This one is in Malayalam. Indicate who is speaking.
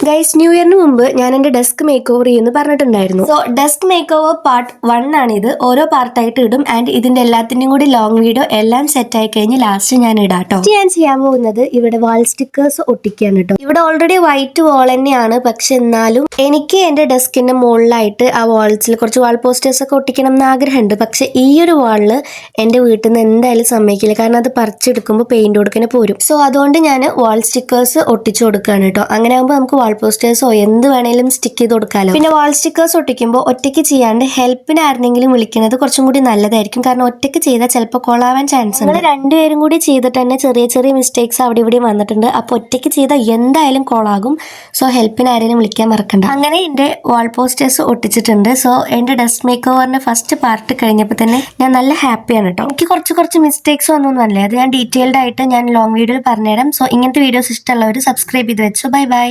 Speaker 1: ഗൈസ്, ന്യൂ ഇയറിന് മുമ്പ് ഞാൻ എൻ്റെ ഡെസ്ക് മേക്ക് ഓവർ ചെയ്യുമെന്ന് പറഞ്ഞിട്ടുണ്ടായിരുന്നു. So desk make over part 1 ആണിത്. ഓരോ പാർട്ടായിട്ട് ഇടും. ആൻഡ് ഇതിന്റെ എല്ലാത്തിൻ്റെയും കൂടി ലോങ് വീഡിയോ എല്ലാം സെറ്റ് ആയി കഴിഞ്ഞ് ലാസ്റ്റ് ഞാൻ ഇടാട്ടോ. ഞാൻ ചെയ്യാൻ പോകുന്നത് ഇവിടെ വാൾ സ്റ്റിക്കേഴ്സ് ഒട്ടിക്കാൻ കേട്ടോ. ഇവിടെ ഓൾറെഡി വൈറ്റ് വാൾ തന്നെയാണ്, പക്ഷെ എന്നാലും എനിക്ക് എൻ്റെ ഡെസ്കിന്റെ മുകളിലായിട്ട് ആ വാൾസിൽ കുറച്ച് വാൾ പോസ്റ്റേഴ്സ് ഒക്കെ ഒട്ടിക്കണം എന്ന് ആഗ്രഹമുണ്ട്. പക്ഷെ ഈ ഒരു വാളില് എൻ്റെ വീട്ടിൽ നിന്ന് എന്തായാലും സമ്മതിക്കില്ല, കാരണം അത് പറിച്ചെടുക്കുമ്പോൾ പെയിന്റ് കൊടുക്കുന്ന പോരും. സോ അതുകൊണ്ട് ഞാൻ വാൾ സ്റ്റിക്കേഴ്സ് ഒട്ടിച്ചു കൊടുക്കുകയാണ് കേട്ടോ. അങ്ങനെ ആകുമ്പോൾ നമുക്ക് വാൾ പോസ്റ്റേഴ്സോ എന്ത് വേണേലും സ്റ്റിക്ക് ചെയ്ത് കൊടുക്കാമല്ലോ. പിന്നെ വാൾ സ്റ്റിക്കേഴ്സ് ഒട്ടിക്കുമ്പോൾ ഒറ്റയ്ക്ക് ചെയ്യാണ്ട് ഹെൽപ്പിന് ആരെങ്കിലും വിളിക്കുന്നത് കുറച്ചും കൂടി നല്ലതായിരിക്കും. കാരണം ഒറ്റയ്ക്ക് ചെയ്താൽ ചിലപ്പോൾ കൊളാവാൻ ചാൻസ് ഉണ്ട്. രണ്ടുപേരും കൂടി ചെയ്തിട്ട് തന്നെ ചെറിയ ചെറിയ മിസ്റ്റേക്സ് അവിടെ ഇവിടെ വന്നിട്ടുണ്ട്. അപ്പോൾ ഒറ്റയ്ക്ക് ചെയ്താൽ എന്തായാലും കൊളാകും. സോ ഹെൽപ്പിന് ആരെങ്കിലും വിളിക്കാൻ മറക്കണ്ട. അങ്ങനെ എൻ്റെ വാൾ പോസ്റ്റേഴ്സ് ഒട്ടിച്ചിട്ടുണ്ട്. സോ എൻ്റെ ഡെസ്ക് മേക്ക് ഓവറിന്റെ ഫസ്റ്റ് പാർട്ട് കഴിഞ്ഞപ്പോൾ തന്നെ ഞാൻ നല്ല ഹാപ്പിയാണ് കേട്ടോ. എനിക്ക് കുറച്ച് മിസ്റ്റേക്സ് ഒന്നൊന്നുമല്ലേ, അത് ഞാൻ ഡീറ്റെയിൽഡ് ആയിട്ട് ഞാൻ ലോങ് വീഡിയോയിൽ പറഞ്ഞുതരാം. സോ ഇങ്ങനത്തെ വീഡിയോസ് ഇഷ്ടമുള്ളവർ സബ്സ്ക്രൈബ് ചെയ്ത് വെച്ചോ. Bye bye.